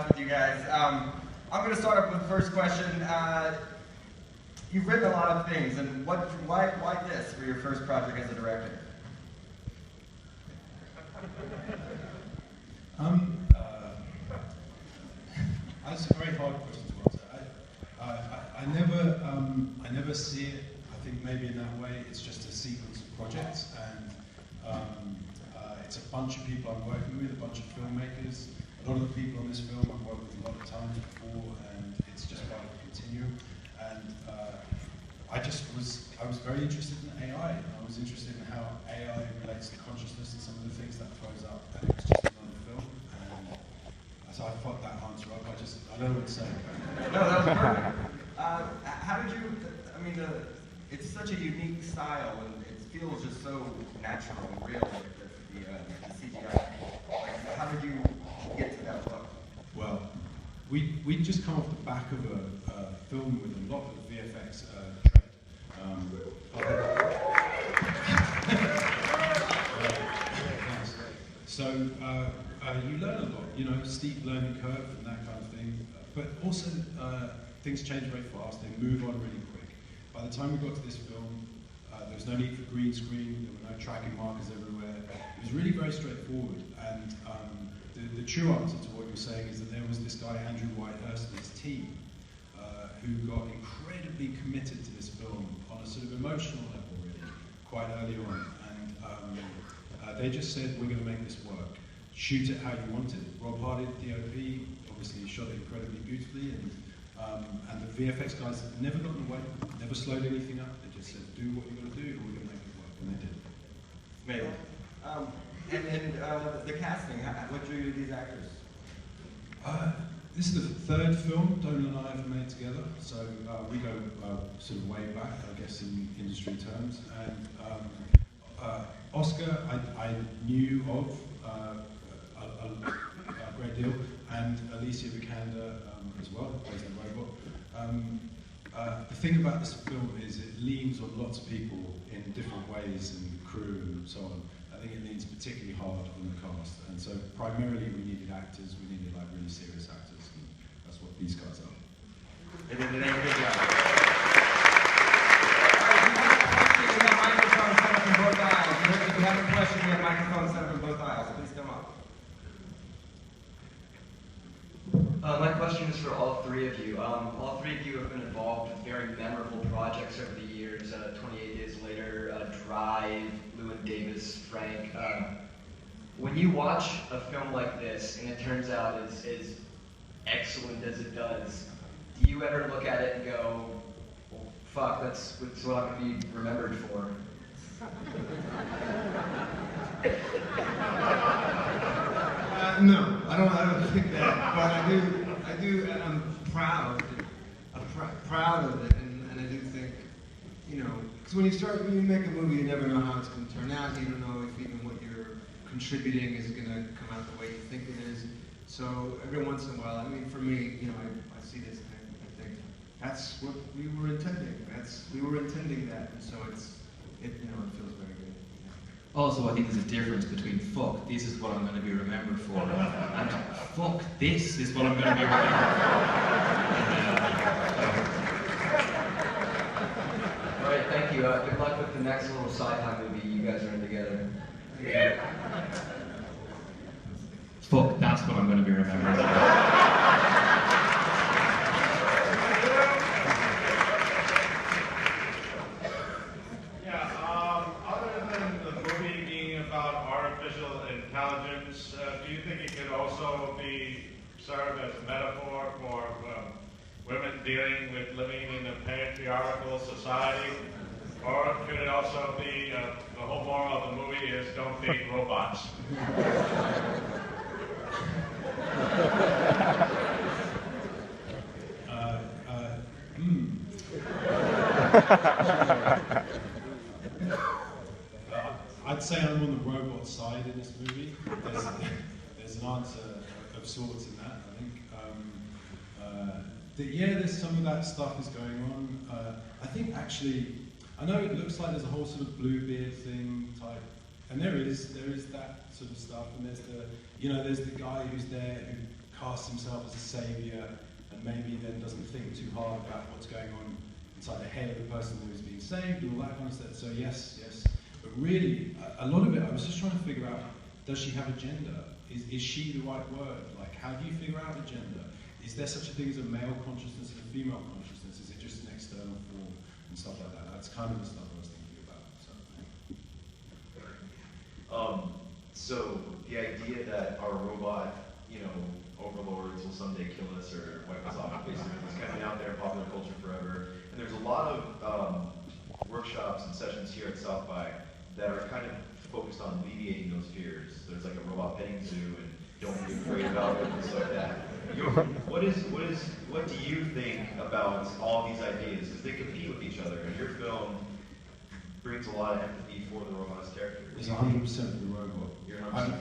much with you guys. I'm going to start off with the first question. You've written a lot of things, and why this for your first project as a director? That's a very hard question to answer. I never see it. I think maybe in that way it's just a sequence of projects, and it's a bunch of people I'm working with, a bunch of filmmakers. A lot of the people on this film I've worked with a lot of times before, and it's just part of the continuum. And I was very interested in AI. I was interested in how AI relates to consciousness and some of the things that throws up. And it was just another film. And so I fucked that answer up. I don't know what to say. No, that was perfect. How did you? I mean, it's such a unique style, and it feels just so natural and real with the CGI. Like, how did you get to that look? Well, we'd just come off the back of a film with a lot of VFX So you learn a lot, you know, steep learning curve and that kind of thing. But also things change very fast, they move on really quick. By the time we got to this film, there was no need for green screen, there were no tracking markers everywhere. It was really very straightforward. And the true answer to what you're saying is that there was this guy, Andrew Whitehurst, and his team, who got incredibly committed to this film on a sort of emotional level, really, quite early on. And they just said, we're going to make this work. Shoot it how you want it. Rob Hardy, DOP, obviously shot it incredibly beautifully, and the VFX guys never got in the way, never slowed anything up. They just said, do what you've got to do, and we're going to make it work, and they did. Amazing. And the casting, what drew you to these actors? This is the third film Domhnall and I have made together, so we go sort of way back, I guess, in industry terms. And Oscar, I knew of a great deal, and Alicia Vikander as well, who plays the robot. The thing about this film is it leans on lots of people in different ways, and crew and so on. I think it leans particularly hard on the cast, and so primarily we needed actors, we needed like really serious actors, and that's what these guys are. They did a good job. If you have a microphone set up in both aisles, if you have a question, we have microphones set up in both aisles. Please come up. My question is for all three of you. All three of you have been involved with very memorable projects over the years. 28 Days Later, Drive, Llewyn Davis, Frank. When you watch a film like this and it turns out as excellent as it does, do you ever look at it and go, well, fuck, that's what I'm going to be remembered for? No, I don't think that, but I do, and I'm proud of it, and I do think, you know, because when you make a movie, you never know how it's going to turn out. You don't know if even what you're contributing is going to come out the way you think it is. So every once in a while, I mean, for me, you know, I see this and I think that's what we were intending. We were intending that, and so it feels very good. Also, I think there's a difference between fuck, this is what I'm going to be remembered for, and fuck, this is what I'm going to be remembered for. All right, thank you. Good luck with the next little sci-fi movie you guys are in together. Fuck, that's what I'm going to be remembered for. Do you think it could also serve as a metaphor for women dealing with living in a patriarchal society? Or could it also be the whole moral of the movie is don't date robots? I'd say I'm on the robot side in this movie. There's an answer of sorts in that, I think. Yeah, there's some of that stuff is going on. I think actually, I know it looks like there's a whole sort of Bluebeard thing type, and there is that sort of stuff, and there's the guy who's there who casts himself as a savior, and maybe then doesn't think too hard about what's going on inside the head of the person who is being saved, and all that kind of stuff. So yes. But really, a lot of it, I was just trying to figure out, does she have a gender? Is she the right word? Like, how do you figure out a gender? Is there such a thing as a male consciousness and a female consciousness? Is it just an external form and stuff like that? That's kind of the stuff I was thinking about. So the idea that our robot, overlords will someday kill us or wipe us off, basically, it's kind of been out there in popular culture forever. And there's a lot of workshops and sessions here at South by that are kind of focused on alleviating those fears. There's like a robot petting zoo and don't be afraid about it and stuff like that. What do you think about all these ideas? Because they compete with each other, and your film brings a lot of empathy for the robot's character. It's 100% for the robot.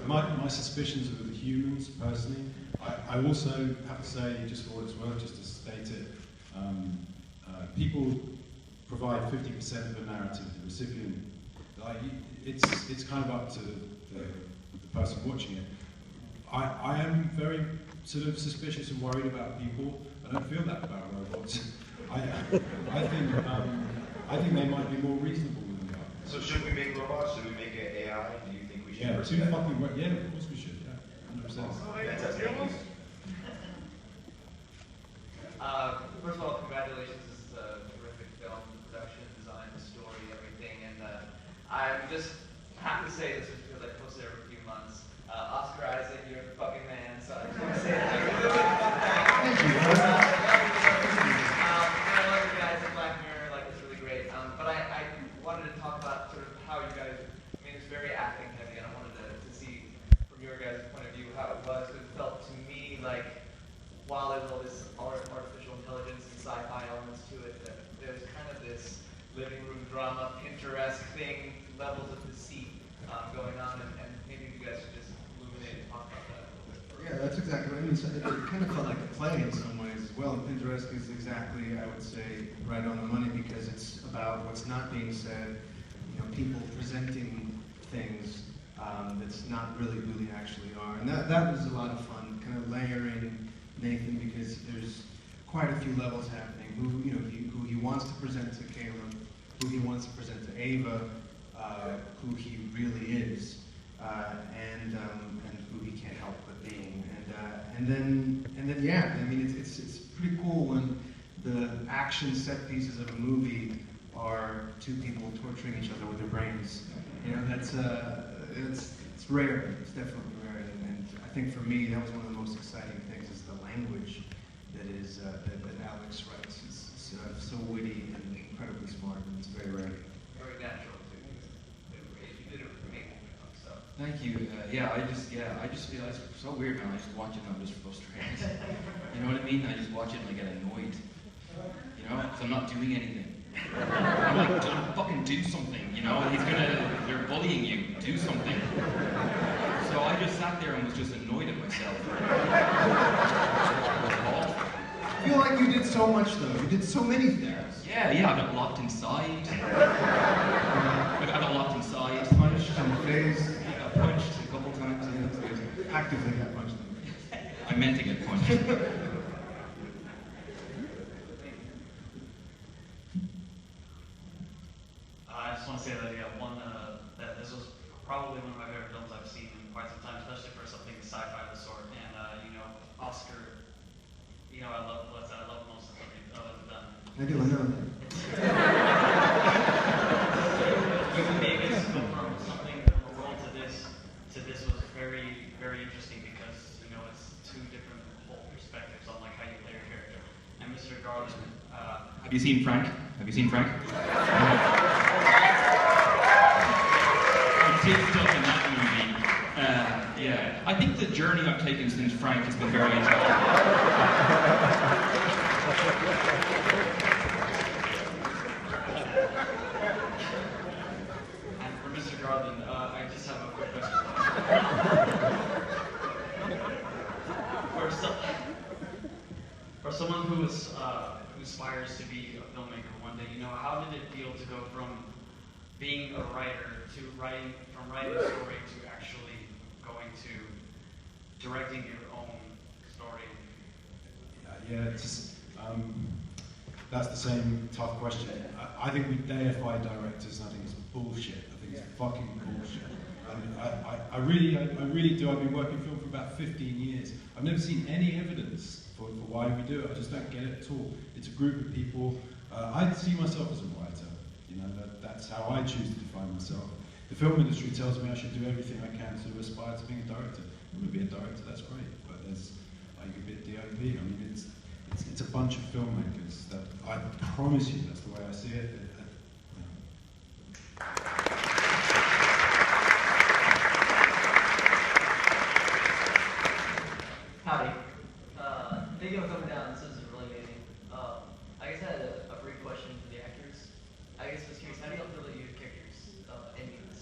My suspicions are with the humans, personally. I also have to say, just for what it's worth, just to state it, people provide 50% of the narrative, the recipient. It's kind of up to the person watching it. I am very sort of suspicious and worried about people. I don't feel that about robots. I think they might be more reasonable than we are. So should we make robots? Should we make an AI? Do you think we should? Yeah, of course we should. Yeah, 100%. First of all, congratulations. This is a terrific film, production, design, story, everything. And I just have to say this because I posted every few months. Oscar Isaac, you're the fucking man. So I just want to say that. Thank you. I love you guys at Black Mirror. It's really great. But I wanted to talk about sort of how you guys. It's very acting heavy, and I wanted to see from your guys' point of view how it was. It felt to me like while there's all this artificial intelligence and sci-fi elements to it, that there's kind of this living room drama, Pinterest thing, levels of deceit going on, and maybe you guys should just illuminate and talk about that a little bit. Yeah, that's exactly what I mean. So it kind of felt like a play in some ways as well. And Pinterest is exactly, I would say, right on the money because it's about what's not being said. People presenting things that's not really who they actually are. And that was a lot of fun, kind of layering Nathan because there's quite a few levels happening. Who he wants to present to Caleb, who he wants to present to Ava, who he really is, and who he can't help but being. And then it's pretty cool when the action set pieces of a movie are two people torturing each other with their brains. That's it's rare. It's definitely rare. And I think for me, that was one of the most exciting things is the language that Alex writes. It's so witty and incredibly smart, and it's very rare. Very natural too. You did it for me. So. Thank you. I just feel it's so weird now. I just watch it and I'm just frustrated. You know what I mean? I just watch it and I get annoyed. Because I'm not doing anything. I'm like, fucking do something, they're bullying you, do something. So I just sat there and was just annoyed at myself. I feel like you did so much though, you did so many things. Yeah, I got locked inside. I got locked inside. Punched in the face. I got punched a couple times. Actively got punched in the face. I meant to get punched. I just want to say that that this was probably one of my favorite films I've seen in quite some time, especially for something sci-fi of the sort. And Oscar, I love most of what he's done. I know that. Even Davis go from something from a world to this was very, very interesting because it's two different whole perspectives on how you play your character. And Mr. Garland. Have you seen Frank? I did stuff in that movie. I think the journey I've taken since Frank has been very interesting. And for Mr. Garland, I just have a quick question. For someone who aspires to be a filmmaker one day, how did it feel to go from being a writer to writing a story to actually going to directing your own story Yeah, it's just, that's the same tough question. I think we deify directors, and I think it's bullshit. I think it's fucking bullshit. I really do. I've been working film for about 15 years. I've never seen any evidence for why we do it. I just don't get it at all. It's a group of people. I see myself as a writer. You know, that's how I choose to define myself. The film industry tells me I should do everything I can to aspire to being a director. I'm going to be a director, that's great. But there's, you could be a DOP. I mean, it's a bunch of filmmakers that I promise you that's the way I see it. Howdy. Thank you for coming down. This is really amazing. I guess I had a brief question for the actors. I guess I was curious, how do y'all feel that your characters endings?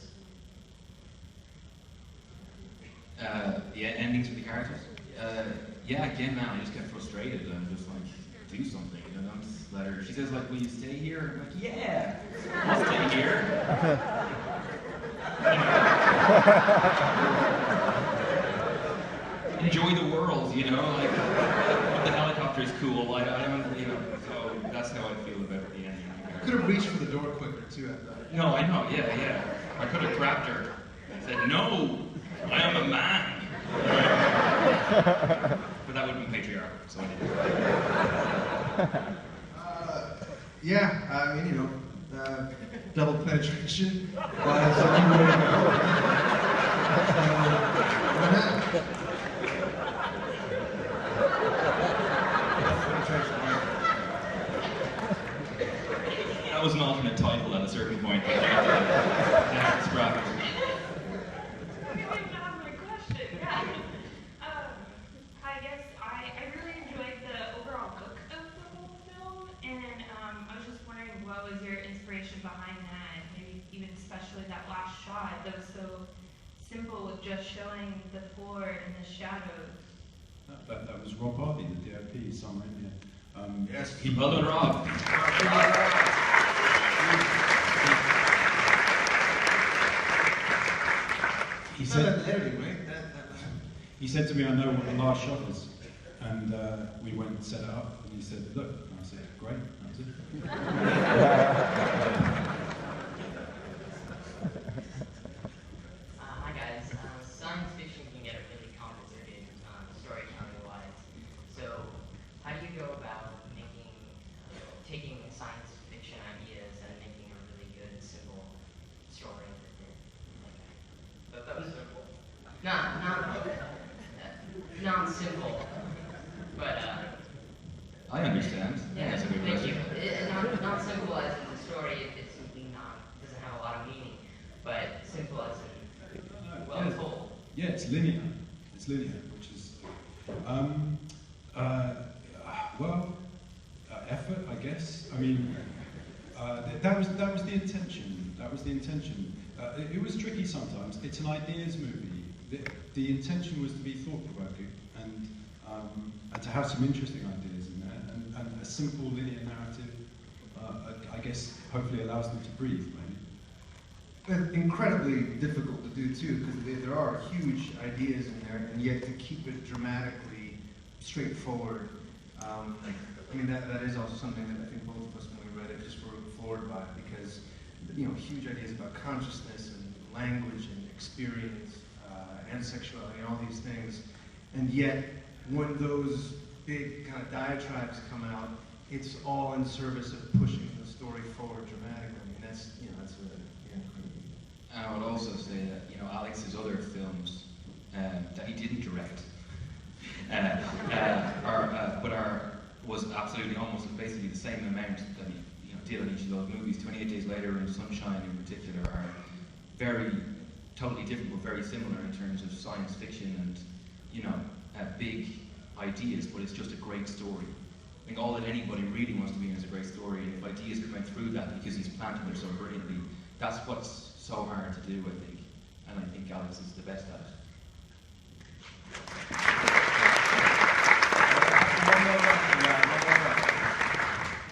Yeah, endings for the characters? Yeah, again, man, I just get frustrated and just like, do something, you know, just let her, she says like, will you stay here? I'm like, yeah, I'll stay here. Enjoy the world, you know, like, the helicopter is cool, I don't, you know, so that's how I feel about the ending. Could have reached for the door quicker too, I thought. No, I know, yeah. I could have grabbed her and said, no, I am a man. But that would have been patriarchal, so I didn't. Yeah, I mean, you know, double penetration was a new way to go. Why not? That was an alternate title at a certain point, but yeah, scrap it. I guess I really enjoyed the overall look of the whole film, and I was just wondering what was your inspiration behind that, maybe even especially that last shot that was so simple with just showing the floor and the shadows. That was Rob Hardy, the DOP, somewhere in here. Yes, well done, Rob. He said to me, I know what the last shot is. And we went and set it up, and he said, look. And I said, great, that's it. Hi guys. Science fiction can get really complicated storytelling-wise. So, how do you go about taking science fiction ideas and making a really good, simple story with it? That was simple. Not simple, but I understand. yeah, That's a good thank you. question. Not simple as in the story, it's simply doesn't have a lot of meaning, but simple as in well told. Yeah, it's linear. It's linear, which is, effort, I guess. I mean, that was the intention. That was the intention. It was tricky sometimes. It's an ideas movie. The intention was to be thought-provoking and to have some interesting ideas in there, and a simple linear narrative, I guess, hopefully allows them to breathe, maybe. Incredibly difficult to do too, because there are huge ideas in there, and yet to keep it dramatically straightforward. I mean, that is also something that I think both of us, when we read it, just were floored by, because, you know, huge ideas about consciousness and language and experience and sexuality and all these things, and yet when those big kind of diatribes come out, it's all in service of pushing the story forward dramatically. I mean, that's really incredible. And I would also say that, you know, Alex's other films that he didn't direct, was absolutely almost basically the same amount that he did on each of those movies. 28 Days Later and Sunshine in particular are very, totally different but very similar in terms of science fiction and, you know, big ideas, but it's just a great story. I think all that anybody really wants to be in is a great story, and if ideas come out through that because he's planted them so brilliantly, that's what's so hard to do, I think. And I think Alex is the best at it.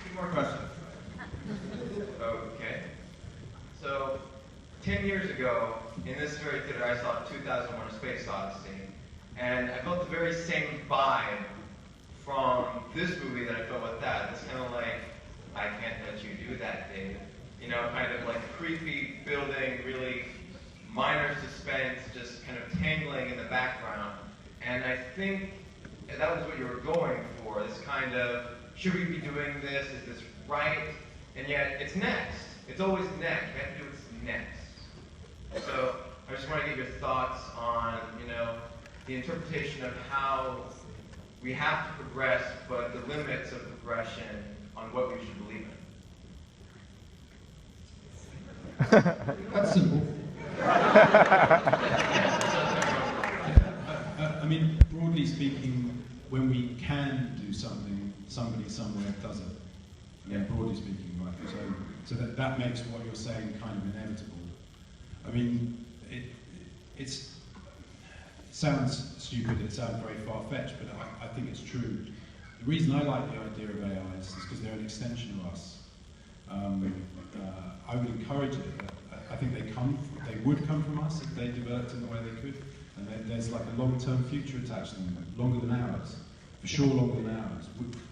Two more questions. Okay. So, 10 years ago, in this very theater, I saw 2001: A Space Odyssey, and I felt the very same vibe from this movie that I felt with that. It's kind of like, I can't let you do that, David. You know, kind of like creepy building, really minor suspense, just kind of tangling in the background. And I think that was what you were going for, this kind of, should we be doing this? Is this right? And yet, it's next. It's always next. We have to do what's next. So, I just want to get your thoughts on, you know, the interpretation of how we have to progress, but the limits of progression on what we should believe in. That's simple. I mean, broadly speaking, when we can do something, somebody somewhere does it. Yeah, broadly speaking, right? So that makes what you're saying kind of inevitable. I mean, it sounds stupid, it sounds very far-fetched, but I think it's true. The reason I like the idea of AIs is because they're an extension of us. I would encourage it. I think they would come from us if they developed in the way they could. And there's like a long-term future attached to them, longer than ours. For sure, longer than ours.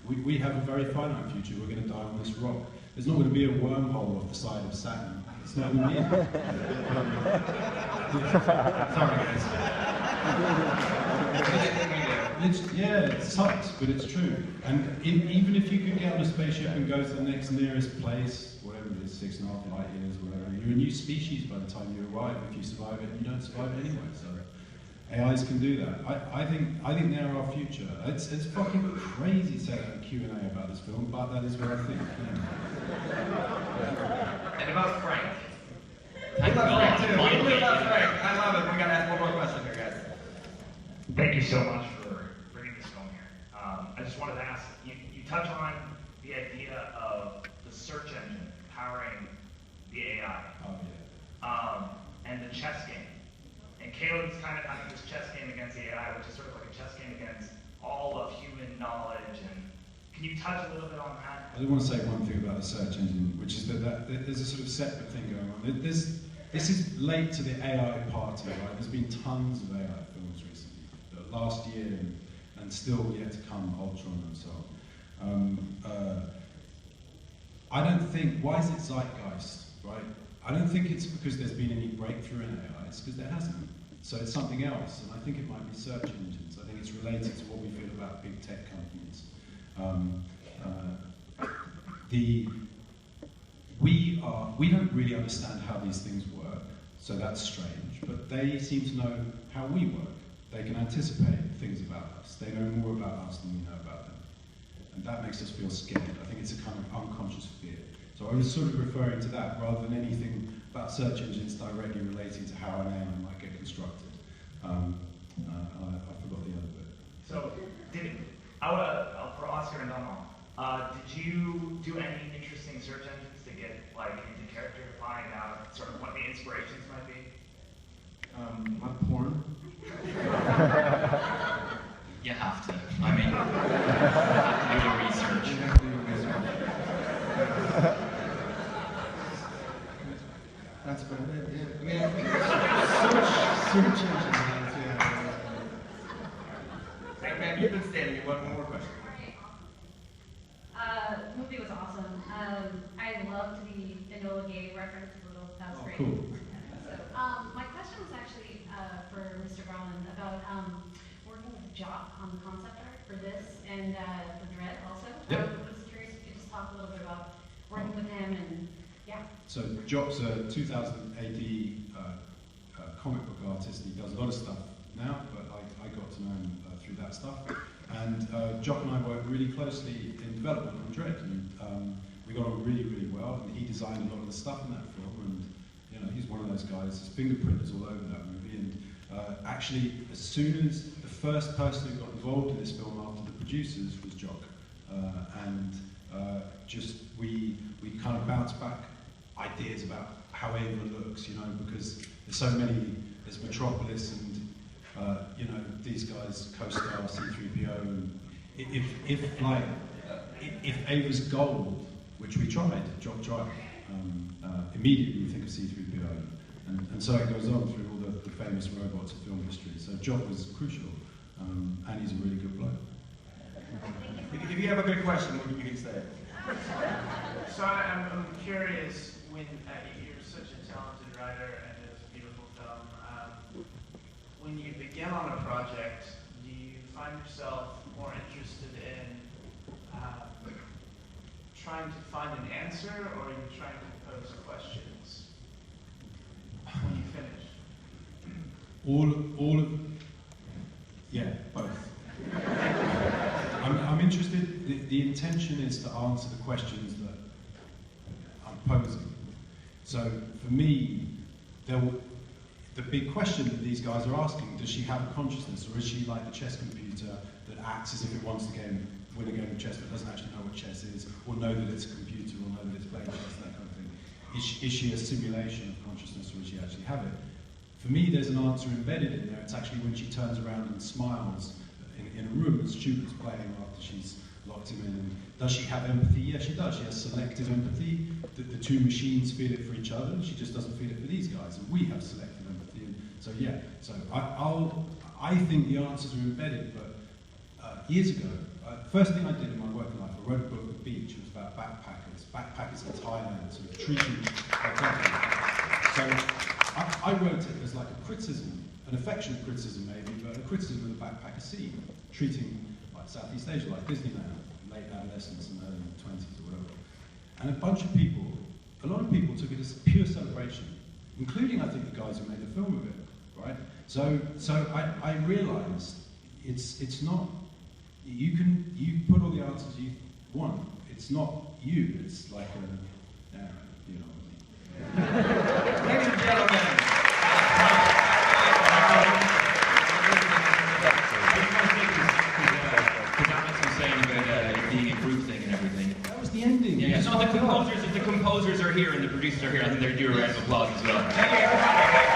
We have a very finite future. We're going to die on this rock. There's not going to be a wormhole off the side of Saturn. It's not going to be it. Sorry, guys. It sucks, but it's true. And even if you could get on a spaceship and go to the next nearest place, whatever it is, 6.5 light years, whatever, you're a new species by the time you arrive. If you survive it, you don't survive it anyway. So AIs can do that. I think they're our future. It's fucking crazy to say that in Q&A about this film, but that is what I think. And about Frank. I love Frank too. What about Frank? I love it. We gotta ask one more question here, guys. Thank you so much for bringing this film here. I just wanted to ask, you touch on the idea of the search engine powering the AI. Oh, yeah. And the chess game. And Caleb's kind of having this chess game against the AI, which is sort of like a chess game against all of human knowledge. And can you touch a little bit on that? I do want to say one thing about the search engine, which is that there's a sort of separate thing going on. This is late to the AI party, right? There's been tons of AI films recently, last year and still yet to come, Ultron and so on. I don't think, why is it zeitgeist, right? I don't think it's because there's been any breakthrough in AI, it's because there hasn't. So it's something else, and I think it might be search engines. I think it's related to what we feel about big tech companies. We don't really understand how these things work, so that's strange, but they seem to know how we work. They can anticipate things about us. They know more about us than we know about them. And that makes us feel scared. I think it's a kind of unconscious fear. So I was sort of referring to that rather than anything about search engines directly relating to how an AI might get constructed. I forgot the other bit. So, for Oscar and Domhnall, did you do any interesting search engines to get like into character to find out sort of what the inspirations might be? Like porn? You have to. I mean, you have to do your research. That's about it, yeah. I mean, I think search engines, yeah. Hey, man, you've been standing. You want one more question? The movie was awesome. I loved the Enola Gay reference. That was great. Cool. So, my question was actually for Mr. Garland about working with Jock on the concept art for this and for Dread also. Yep. I was curious if you could just talk a little bit about working with him and So Jock's a 2000 AD comic book artist. He does a lot of stuff now, but I got to know him through that stuff. And Jock and I worked really closely in development on Dread, and we got on really, really well. And he designed a lot of the stuff in that film, and you know, he's one of those guys. His fingerprint is all over that movie. And actually, as soon as the first person who got involved in this film after the producers was Jock, we kind of bounced back ideas about how Ava looks, you know, because there's so many, there's Metropolis and, you know, these guys, Co-Star, C-3PO, and if Ava's gold, which we tried, Jock tried, immediately you think of C-3PO, and so it goes on through all the famous robots of film history. So Jock was crucial, and he's a really good bloke. if you have a good question, you can say it. So I'm curious, when you're such a talented writer and it's a beautiful film, when you begin on a project, do you find yourself more interested in trying to find an answer, or are you trying to pose questions when you finish? All of, yeah, both. I'm interested, the intention is to answer the questions that I'm posing. So for me, the big question that these guys are asking, does she have a consciousness, or is she like the chess computer that acts as if it wants to win a game of chess but doesn't actually know what chess is, or know that it's a computer, or know that it's playing chess, that kind of thing. Is she a simulation of consciousness, or does she actually have it? For me, there's an answer embedded in there. It's actually when she turns around and smiles in a room as Stuart's playing after she's locked him in. And does she have empathy? Yeah, she does. She has selective empathy. The two machines feel it for each other, and she just doesn't feel it for these guys. And we have selective empathy. And so yeah, so I think the answers are embedded. But years ago, first thing I did in my working life, I wrote a book, The Beach. It was about backpackers in Thailand, sort of treating their country. So I wrote it as like a criticism, an affectionate criticism maybe, but a criticism of the backpacker scene, treating like Southeast Asia, like Disneyland, late adolescence and early 20s or whatever. And a lot of people took it as pure celebration, including I think the guys who made the film of it, right? So I realized it's not, you put all the answers you want, it's not you, it's like you know. Ladies and gentlemen. Being a group thing and everything. That was the ending. Yeah, so the composers are here and the producers are here. I think they're due a round of applause as well.